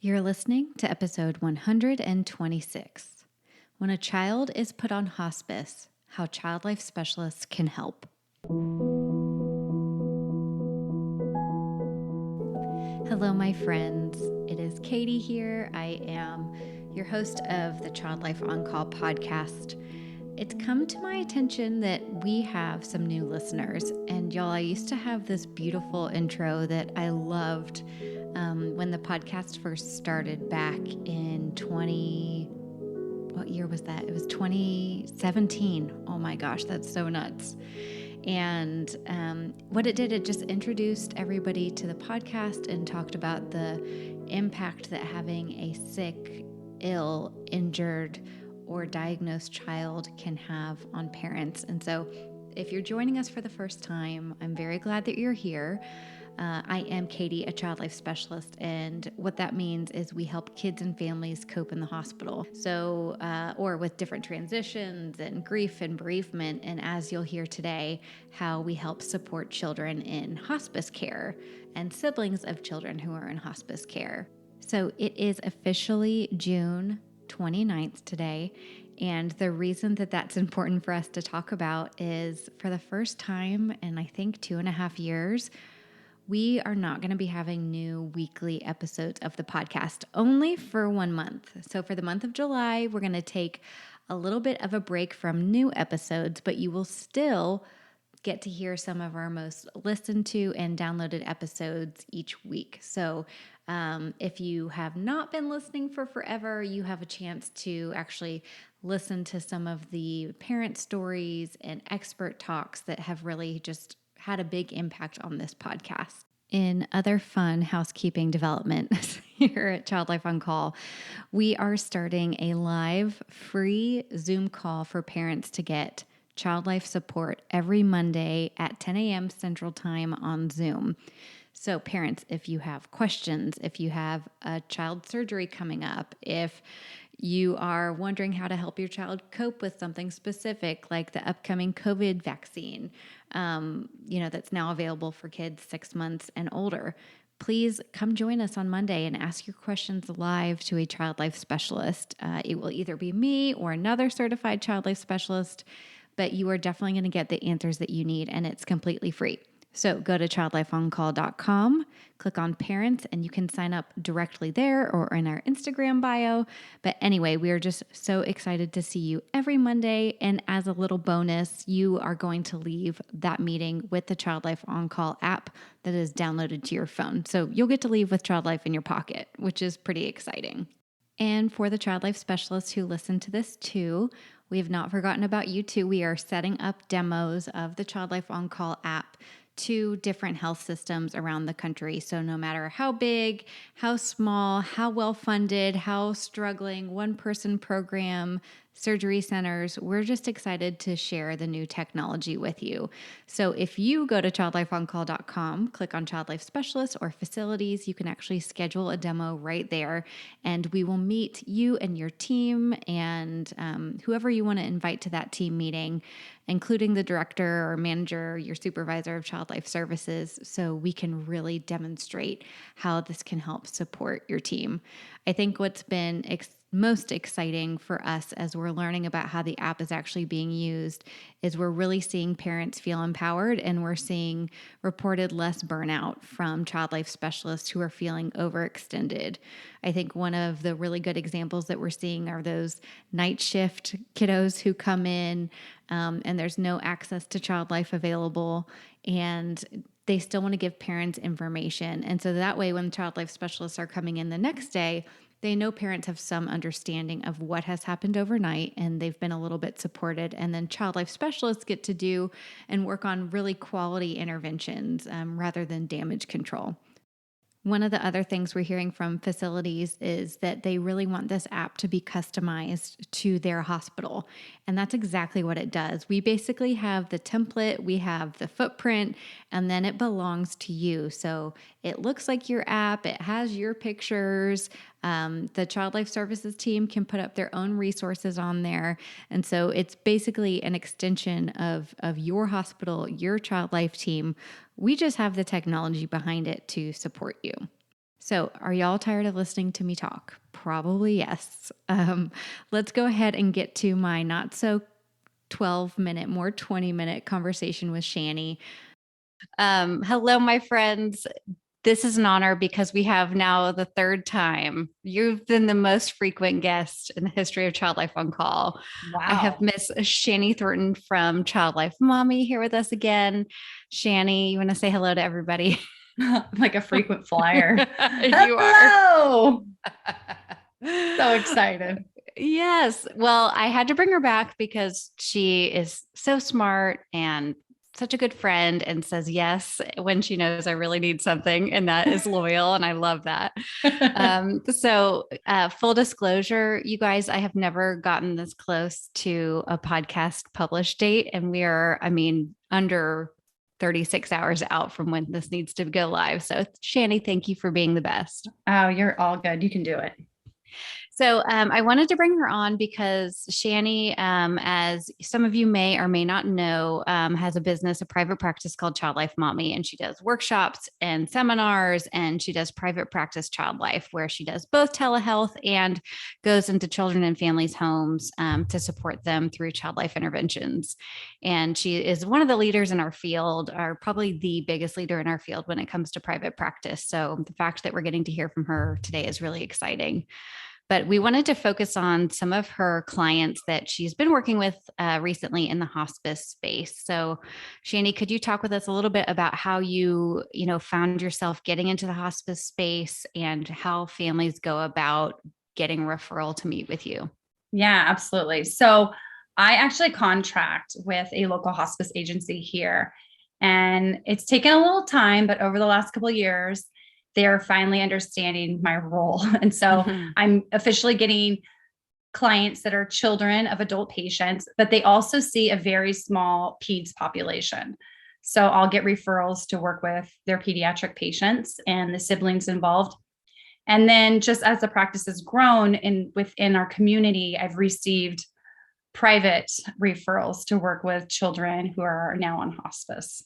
You're listening to episode 126, When a Child is Put on Hospice, How Child Life Specialists Can Help. Hello, my friends. It is Katie here. I am your host of the Child Life On Call podcast. It's come to my attention that we have some new listeners, and y'all, I used to have this beautiful intro that I loved when the podcast first started back in what year was that? It was 2017. Oh my gosh, that's so nuts. And what it did, it just introduced everybody to the podcast and talked about the impact that having a sick, ill, injured, or diagnosed child can have on parents. And so if you're joining us for the first time, I'm very glad that you're here. I am Katie, a child life specialist, and what that means is we help kids and families cope in the hospital. So, or with different transitions and grief and bereavement, and as you'll hear today, how we help support children in hospice care and siblings of children who are in hospice care. So it is officially June 29th today, and the reason that that's important for us to talk about is for the first time in I think 2.5 years, we are not going to be having new weekly episodes of the podcast, only for 1 month. So for the month of July, we're going to take a little bit of a break from new episodes, but you will still get to hear some of our most listened to and downloaded episodes each week. So if you have not been listening for forever, you have a chance to actually listen to some of the parent stories and expert talks that have really just had a big impact on this podcast. In other fun housekeeping development here at Child Life On Call, we are starting a live free Zoom call for parents to get child life support every Monday at 10 a.m. Central Time on Zoom. So parents, if you have questions, if you have a child surgery coming up, if you are wondering how to help your child cope with something specific like the upcoming COVID vaccine, that's now available for kids 6 months and older, please come join us on Monday and ask your questions live to a child life specialist. It will either be me or another certified child life specialist, but you are definitely going to get the answers that you need, and it's completely free. So go to childlifeoncall.com, click on parents, and you can sign up directly there or in our Instagram bio. But anyway, we are just so excited to see you every Monday. And as a little bonus, you are going to leave that meeting with the Child Life On Call app that is downloaded to your phone. So you'll get to leave with Child Life in your pocket, which is pretty exciting. And for the child life specialists who listen to this too, we have not forgotten about you too. We are setting up demos of the Child Life On Call app to different health systems around the country. So no matter how big, how small, how well funded, how struggling, one-person program, surgery centers, we're just excited to share the new technology with you. So if you go to childlifeoncall.com, click on Child Life Specialists or Facilities, you can actually schedule a demo right there, and we will meet you and your team and whoever you want to invite to that team meeting, including the director or manager, your supervisor of child life services, so we can really demonstrate how this can help support your team. I think what's been most exciting for us as we're learning about how the app is actually being used is we're really seeing parents feel empowered, and we're seeing reported less burnout from child life specialists who are feeling overextended. I think one of the really good examples that we're seeing are those night shift kiddos who come in and there's no access to child life available, and they still want to give parents information. And so that way, when child life specialists are coming in the next day, they know parents have some understanding of what has happened overnight, and they've been a little bit supported. And then child life specialists get to do and work on really quality interventions rather than damage control. One of the other things we're hearing from facilities is that they really want this app to be customized to their hospital. And that's exactly what it does. We basically have the template, we have the footprint, and then it belongs to you. So it looks like your app, it has your pictures. The Child Life Services team can put up their own resources on there. And so it's basically an extension of your hospital, your child life team. We just have the technology behind it to support you. So, are y'all tired of listening to me talk? Probably yes. Let's go ahead and get to my not so 12-minute, more 20-minute conversation with Shani. Hello, my friends. This is an honor because we have now the third time. You've been the most frequent guest in the history of Child Life on Call. Wow. I have Miss Shani Thornton from Child Life Mommy here with us again. Shani, you want to say hello to everybody? Like a frequent flyer. You Hello. are. So excited. Yes. Well, I had to bring her back because she is so smart and such a good friend and says yes when she knows I really need something. And that is loyal. And I love that. Full disclosure, you guys, I have never gotten this close to a podcast published date. And we are, under 36 hours out from when this needs to go live. So, Shani, thank you for being the best. Oh, you're all good. You can do it. So I wanted to bring her on because Shani, as some of you may or may not know, has a business, a private practice called Child Life Mommy, and she does workshops and seminars, and she does private practice child life, where she does both telehealth and goes into children and families' homes to support them through child life interventions. And she is one of the leaders in our field, or probably the biggest leader in our field when it comes to private practice. So the fact that we're getting to hear from her today is really exciting. But we wanted to focus on some of her clients that she's been working with recently in the hospice space. So, Shani, could you talk with us a little bit about how you found yourself getting into the hospice space and how families go about getting referral to meet with you? Yeah, absolutely. So I actually contract with a local hospice agency here, and it's taken a little time, but over the last couple of years, they're finally understanding my role. And so I'm officially getting clients that are children of adult patients, but they also see a very small peds population. So I'll get referrals to work with their pediatric patients and the siblings involved. And then just as the practice has grown within our community, I've received private referrals to work with children who are now on hospice.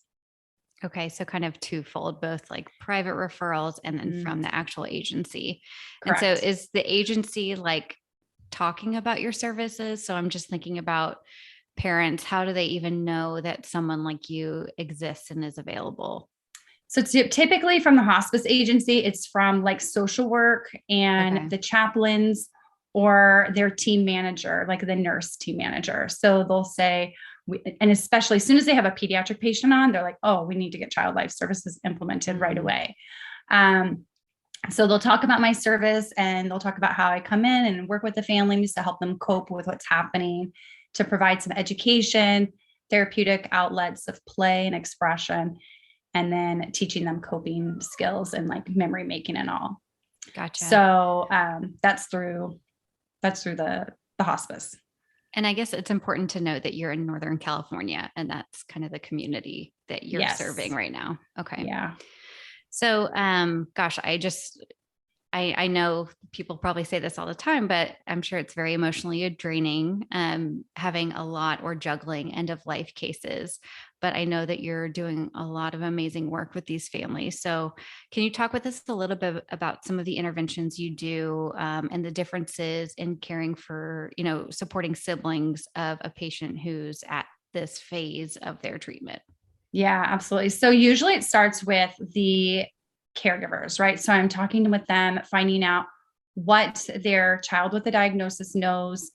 Okay, so kind of twofold, both like private referrals and then from the actual agency. Correct. And so is the agency like talking about your services? So I'm just thinking about parents. How do they even know that someone like you exists and is available? So typically from the hospice agency, it's from like social work and the chaplains or their team manager, like the nurse team manager. So they'll say, and especially as soon as they have a pediatric patient on, they're like, oh, we need to get child life services implemented right away. So they'll talk about my service and they'll talk about how I come in and work with the families to help them cope with what's happening, to provide some education, therapeutic outlets of play and expression, and then teaching them coping skills and like memory making and all. Gotcha. So that's through the hospice. And I guess it's important to note that you're in Northern California and that's kind of the community that you're serving right now. Okay. Yeah. So, gosh, I know people probably say this all the time, but I'm sure it's very emotionally draining, having a lot or juggling end of life cases. But I know that you're doing a lot of amazing work with these families. So can you talk with us a little bit about some of the interventions you do and the differences in caring for, supporting siblings of a patient who's at this phase of their treatment? Yeah, absolutely. So usually it starts with the caregivers, right? So I'm talking with them, finding out what their child with the diagnosis knows,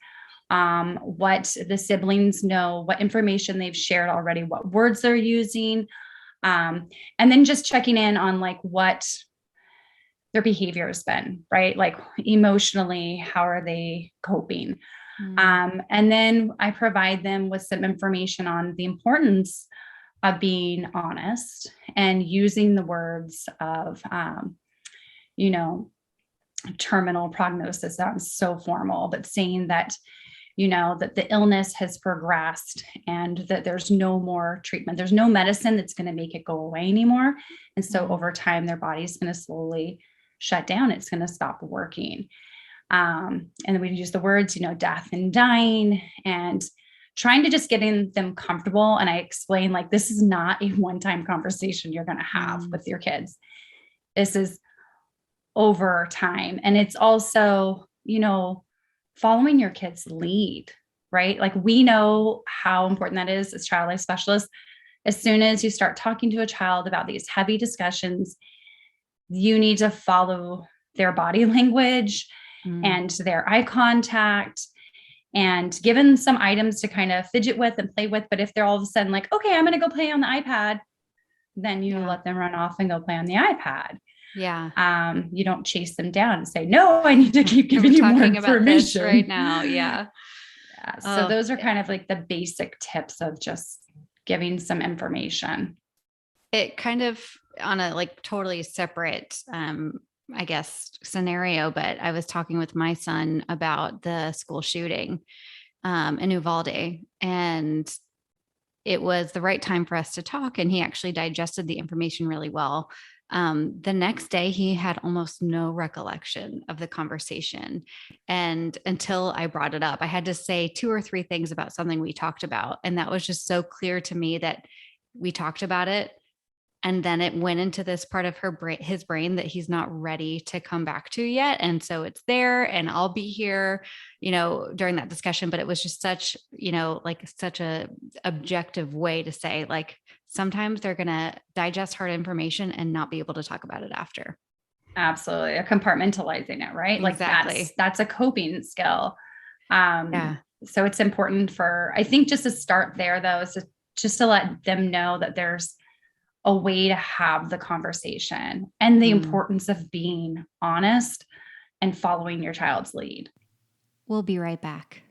what the siblings know, what information they've shared already, what words they're using, and then just checking in on like what their behavior has been, right? Like emotionally, how are they coping? And then I provide them with some information on the importance of being honest and using the words of, terminal prognosis. Sounds so formal, but saying that, that the illness has progressed and that there's no more treatment. There's no medicine that's going to make it go away anymore. And so over time, their body's going to slowly shut down. It's going to stop working. And then we use the words, death and dying, and trying to just getting them comfortable. And I explain like, this is not a one-time conversation you're going to have with your kids. This is over time. And it's also, following your kid's lead, right? Like we know how important that is as child life specialists. As soon as you start talking to a child about these heavy discussions, you need to follow their body language and their eye contact and given some items to kind of fidget with and play with. But if they're all of a sudden like, okay, I'm going to go play on the iPad, then you let them run off and go play on the iPad. Yeah. You don't chase them down and say, no, I need to keep giving you more information about this right now. Yeah. So those are kind of like the basic tips of just giving some information. It kind of on a like totally separate, I guess, scenario, but I was talking with my son about the school shooting in Uvalde, and it was the right time for us to talk. And he actually digested the information really well. The next day, he had almost no recollection of the conversation. And until I brought it up, I had to say 2 or 3 things about something we talked about. And that was just so clear to me that we talked about it. And then it went into this part of his brain that he's not ready to come back to yet. And so it's there and I'll be here, during that discussion. But it was just such, like such a objective way to say, like, sometimes they're going to digest hard information and not be able to talk about it after. Absolutely. Compartmentalizing it, right? Exactly. Like that's a coping skill. So it's important I think just to start there though, is just to let them know that there's a way to have the conversation and the importance of being honest and following your child's lead. We'll be right back.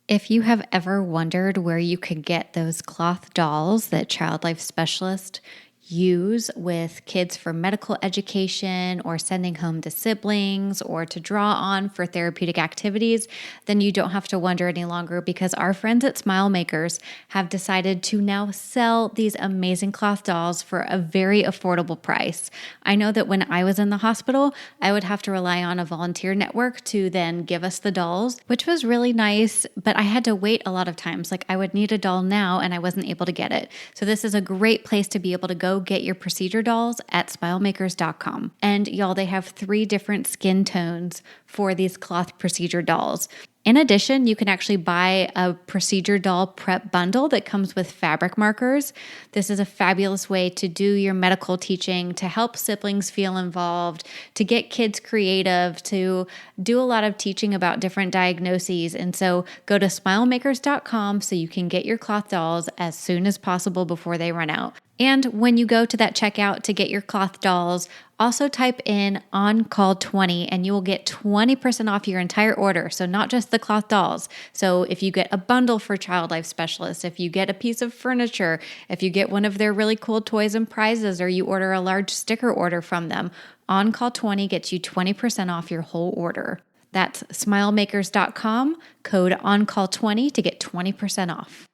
If you have ever wondered where you could get those cloth dolls that child life specialists use with kids for medical education or sending home to siblings or to draw on for therapeutic activities, then you don't have to wonder any longer because our friends at Smile Makers have decided to now sell these amazing cloth dolls for a very affordable price. I know that when I was in the hospital, I would have to rely on a volunteer network to then give us the dolls, which was really nice, but I had to wait a lot of times. Like I would need a doll now and I wasn't able to get it. So this is a great place to be able to go get your procedure dolls at smilemakers.com. And y'all, they have 3 different skin tones for these cloth procedure dolls. In addition, you can actually buy a procedure doll prep bundle that comes with fabric markers. This is a fabulous way to do your medical teaching, to help siblings feel involved, to get kids creative, to do a lot of teaching about different diagnoses. And so go to smilemakers.com so you can get your cloth dolls as soon as possible before they run out. And when you go to that checkout to get your cloth dolls, also type in OnCall20 and you will get 20% off your entire order. So not just the cloth dolls. So if you get a bundle for child life specialists, if you get a piece of furniture, if you get one of their really cool toys and prizes, or you order a large sticker order from them, OnCall20 gets you 20% off your whole order. That's smilemakers.com, code OnCall20 to get 20% off.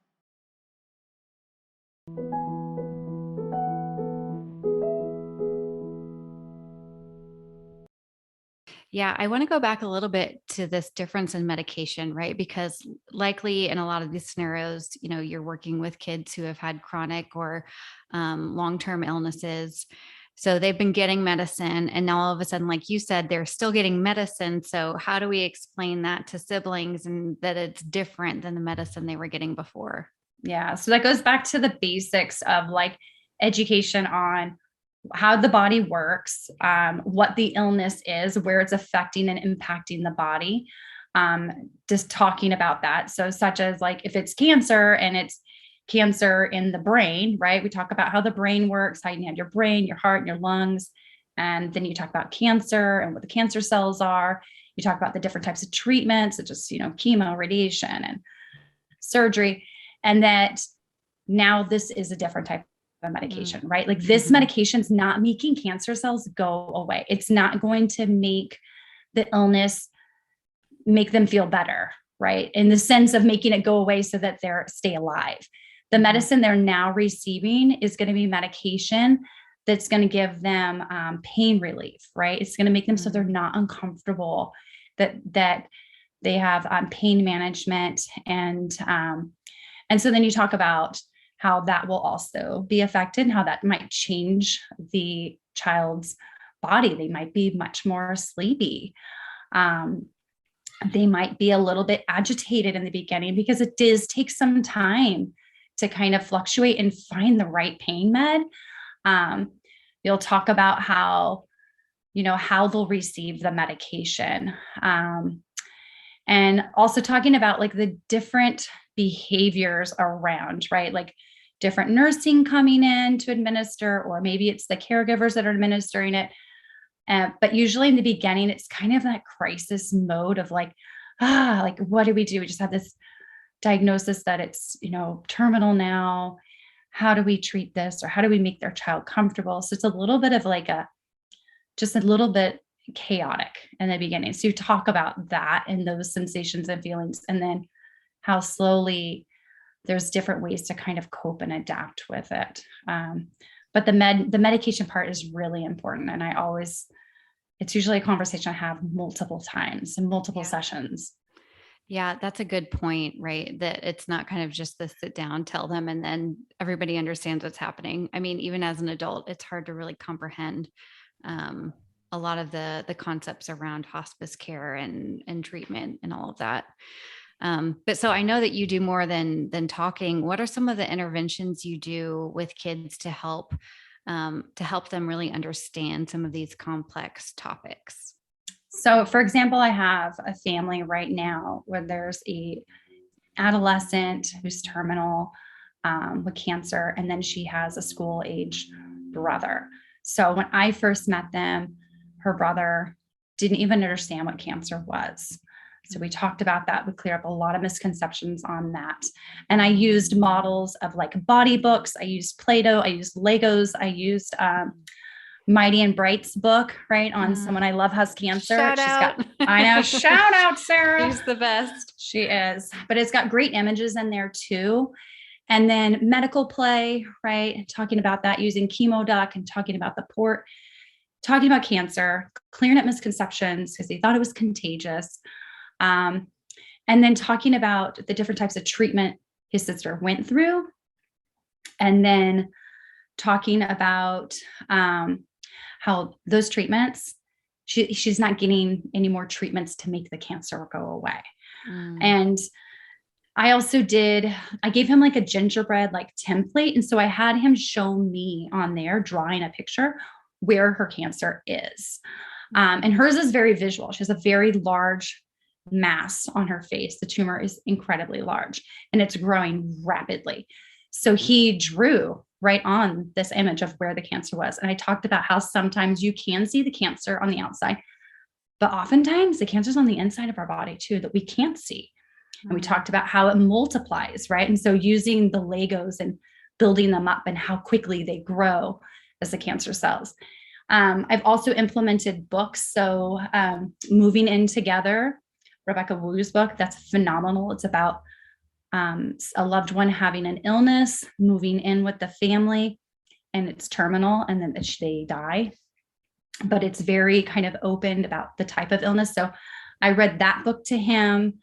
Yeah, I want to go back a little bit to this difference in medication, right? Because likely in a lot of these scenarios, you're working with kids who have had chronic or long-term illnesses. So they've been getting medicine and now all of a sudden, like you said, they're still getting medicine. So how do we explain that to siblings and that it's different than the medicine they were getting before? Yeah. So that goes back to the basics of like education on how the body works, what the illness is, where it's affecting and impacting the body. Just talking about that. So such as like if it's cancer and it's cancer in the brain, right? We talk about how the brain works, how you have your brain, your heart, and your lungs. And then you talk about cancer and what the cancer cells are. You talk about the different types of treatments, such as, chemo, radiation, and surgery. And that now this is a different type of medication, right? Like this medication's not making cancer cells go away. It's not going to make the illness, make them feel better, right? In the sense of making it go away so that they're stay alive. The medicine they're now receiving is going to be medication that's going to give them pain relief, right? It's going to make them so they're not uncomfortable, that they have pain management. And so then you talk about how that will also be affected, how that might change the child's body. They might be much more sleepy. They might be a little bit agitated in the beginning because it does take some time to kind of fluctuate and find the right pain med. You'll talk about how they'll receive the medication. And also talking about like the different behaviors around, right? Like different nursing coming in to administer, or maybe it's the caregivers that are administering it. But usually in the beginning, it's kind of that crisis mode of like, what do? We just had this diagnosis that it's, terminal now. How do we treat this? Or how do we make their child comfortable? So it's a little bit of like just a little bit chaotic in the beginning. So you talk about that and those sensations and feelings, and then how slowly there's different ways to kind of cope and adapt with it. But the medication part is really important. And it's usually a conversation I have multiple times and multiple sessions. Yeah, that's a good point, right? That it's not kind of just the sit down, tell them, and then everybody understands what's happening. I mean, even as an adult, it's hard to really comprehend a lot of the concepts around hospice care and treatment and all of that. But so I know that you do more than talking. What are some of the interventions you do with kids to help them really understand some of these complex topics? So, for example, I have a family right now where there's a adolescent who's terminal with cancer, and then she has a school-age brother. So when I first met them, her brother didn't even understand what cancer was. So we talked about that. We cleared up a lot of misconceptions on that. And I used models of like body books. I used Play-Doh. I used Legos. I used Mighty and Bright's book, right, on someone I love has cancer. Shout out. I know. Shout out, Sarah. She's the best. She is. But it's got great images in there too. And then medical play, right? Talking about that, using chemo duck and talking about the port, talking about cancer, clearing up misconceptions because they thought it was contagious. And then talking about the different types of treatment his sister went through. And then talking about how those treatments, she's not getting any more treatments to make the cancer go away. And I also I gave him like a gingerbread like template. And so I had him show me on there drawing a picture where her cancer is. And hers is very visual. She has a very large mass on her face. The tumor is incredibly large and it's growing rapidly. So he drew right on this image of where the cancer was. And I talked about how sometimes you can see the cancer on the outside, but oftentimes the cancer's on the inside of our body too, that we can't see. And we talked about how it multiplies, right? And so using the Legos and building them up and how quickly they grow as the cancer cells. I've also implemented books. So Moving In Together, Rebecca Wu's book, that's phenomenal. It's about a loved one having an illness, moving in with the family, and it's terminal, and then they die. But it's very kind of open about the type of illness. So I read that book to him.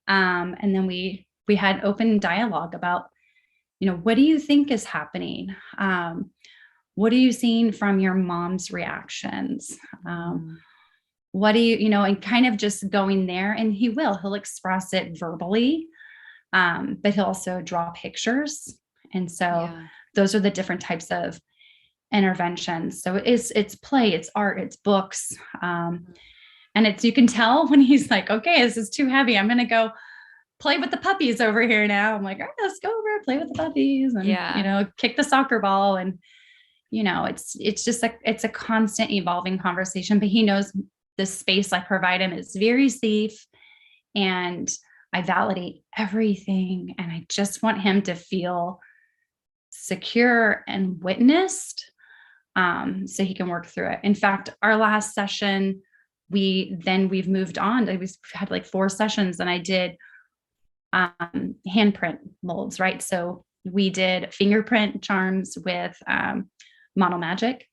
And then we had open dialogue about, what do you think is happening? What are you seeing from your mom's reactions? What do you, and kind of just going there, and he'll express it verbally, but he'll also draw pictures. And so those are the different types of interventions. So it's play, it's art, it's books. And you can tell when he's like, okay, this is too heavy. I'm going to go play with the puppies over here now. I'm like, all right, let's go over and play with the puppies and, kick the soccer ball. And, it's just it's a constant evolving conversation, but he knows the space I provide him is very safe, and I validate everything. And I just want him to feel secure and witnessed, so he can work through it. In fact, our last session, we've moved on. We've had like 4 sessions, and I did handprint molds, right? So we did fingerprint charms with Model Magic.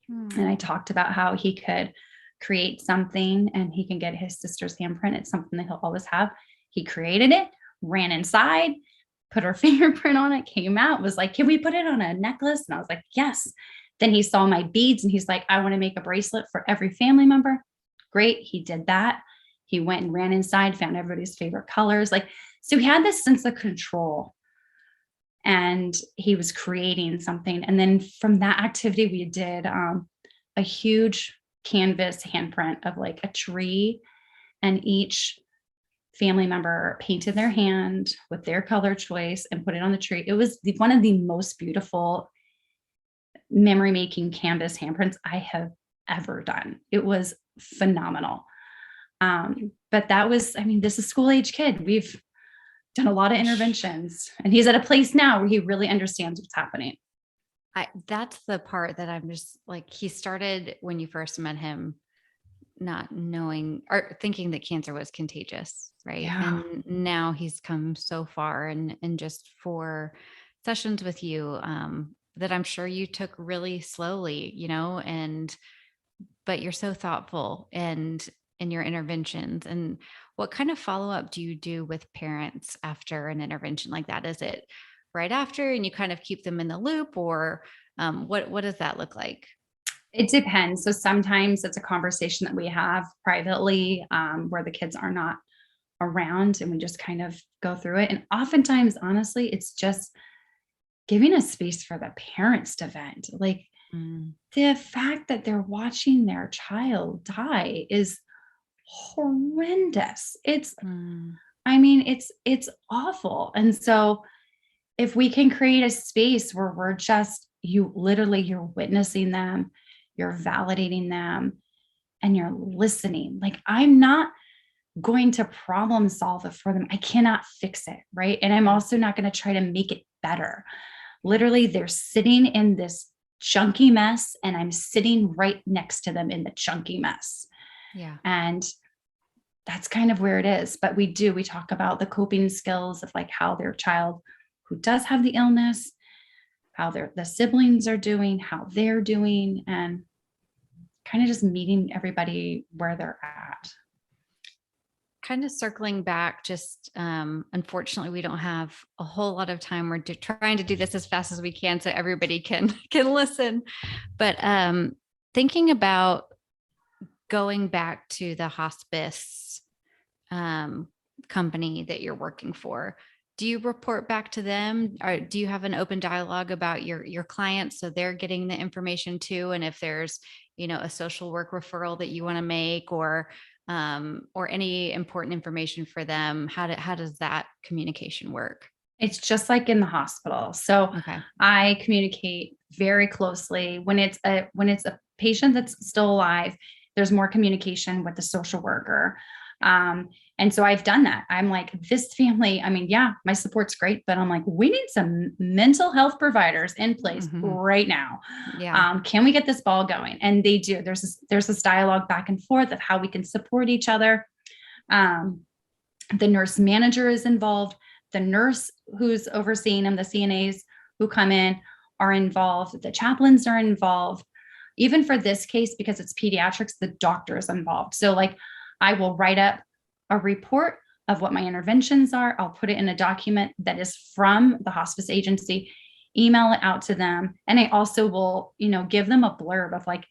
And I talked about how he could create something and he can get his sister's handprint. It's something that he'll always have. He created it, ran inside, put her fingerprint on it, came out, was like, can we put it on a necklace? And I was like, yes. Then he saw my beads and he's like, I want to make a bracelet for every family member. Great. He did that. He went and ran inside, found everybody's favorite colors. Like, so he had this sense of control and he was creating something. And then from that activity, we did a huge canvas handprint of like a tree, and each family member painted their hand with their color choice and put it on the tree. It was one of the most beautiful memory making canvas handprints I have ever done. It was phenomenal. But that was, I mean, this is school age kid. We've done a lot of interventions, and he's at a place now where he really understands what's happening. That's the part that I'm just like, he started when you first met him, not knowing or thinking that cancer was contagious. Right. Yeah. And now he's come so far, and just 4 sessions with you, that I'm sure you took really slowly, but you're so thoughtful and in your interventions. And what kind of follow-up do you do with parents after an intervention like that? Is it right after and you kind of keep them in the loop, or what does that look like? It depends. So sometimes it's a conversation that we have privately, where the kids are not around, and we just kind of go through it. And oftentimes, honestly, it's just giving a space for the parents to vent. Like, the fact that they're watching their child die is horrendous. I mean, it's awful. And so if we can create a space where we're just, you're witnessing them, you're validating them, and you're listening. Like, I'm not going to problem solve it for them. I cannot fix it. Right. And I'm also not going to try to make it better. Literally, they're sitting in this chunky mess, and I'm sitting right next to them in the chunky mess. Yeah. And that's kind of where it is. But we talk about the coping skills of like how their child who does have the illness, how the siblings are doing, how they're doing, and kind of just meeting everybody where they're at. Kind of circling back, just unfortunately, we don't have a whole lot of time. We're trying to do this as fast as we can so everybody can listen. But thinking about going back to the hospice company that you're working for, do you report back to them, or do you have an open dialogue about your clients so they're getting the information too? And if there's a social work referral that you want to make, or any important information for them, how does that communication work? It's just like in the hospital. So Okay. I communicate very closely when it's a patient that's still alive. There's more communication with the social worker. And so I've done that. I'm like, this family, I mean, yeah, my support's great, but I'm like, we need some mental health providers in place right now. Yeah. Can we get this ball going? And they do. There's this dialogue back and forth of how we can support each other. The nurse manager is involved. The nurse who's overseeing them, the CNAs who come in are involved. The chaplains are involved. Even for this case, because it's pediatrics, the doctor is involved. So like, I will write up a report of what my interventions are. I'll put it in a document that is from the hospice agency, email it out to them. And I also will, give them a blurb of like,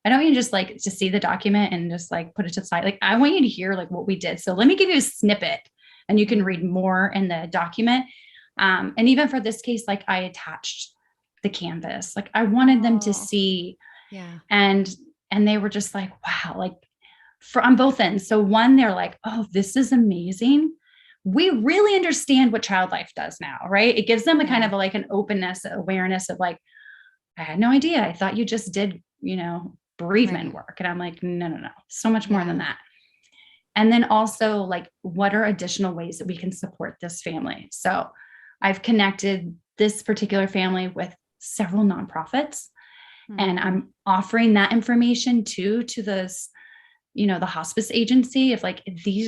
I don't want you to just like to see the document and just like put it to the side. Like, I want you to hear like what we did. So let me give you a snippet and you can read more in the document. And even for this case, like I attached the canvas, like I wanted them to see. Yeah. And they were just like, wow, like on both ends. So one, they're like, oh, this is amazing. We really understand what child life does now, right? It gives them a kind of like an openness, awareness of like, I had no idea. I thought you just did, bereavement work. And I'm like, no, so much more than that. And then also like, what are additional ways that we can support this family? So I've connected this particular family with several nonprofits, and I'm offering that information to this, the hospice agency. If like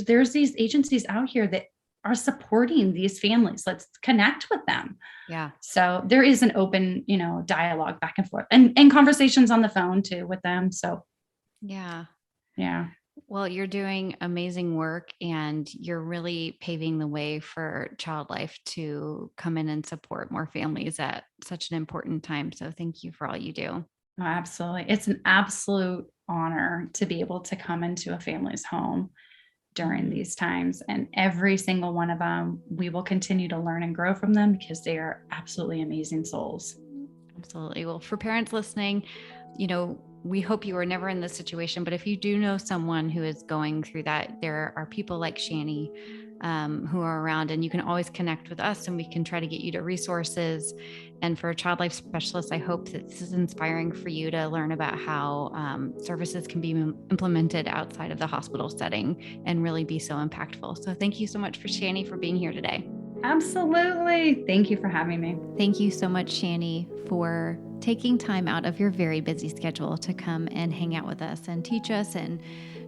there's these agencies out here that are supporting these families, let's connect with them. Yeah. So there is an open, dialogue back and forth, and conversations on the phone too with them. So yeah. Well, you're doing amazing work and you're really paving the way for Child Life to come in and support more families at such an important time. So thank you for all you do. Oh, absolutely. It's an absolute honor to be able to come into a family's home during these times. And every single one of them, we will continue to learn and grow from them because they are absolutely amazing souls. Absolutely. Well, for parents listening, we hope you are never in this situation, but if you do know someone who is going through that, there are people like Shani who are around, and you can always connect with us and we can try to get you to resources. And for Child Life Specialists, I hope that this is inspiring for you to learn about how services can be implemented outside of the hospital setting and really be so impactful. So thank you so much for Shani for being here today. Absolutely. Thank you for having me. Thank you so much, Shani, for taking time out of your very busy schedule to come and hang out with us and teach us and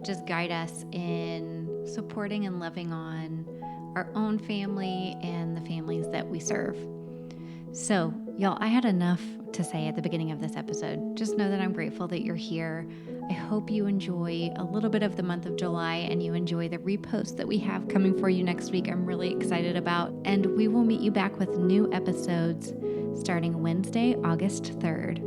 just guide us in supporting and loving on our own family and the families that we serve. So, y'all, I had enough to say at the beginning of this episode. Just know that I'm grateful that you're here. I hope you enjoy a little bit of the month of July and you enjoy the reposts that we have coming for you next week. I'm really excited about, and we will meet you back with new episodes starting Wednesday, August 3rd.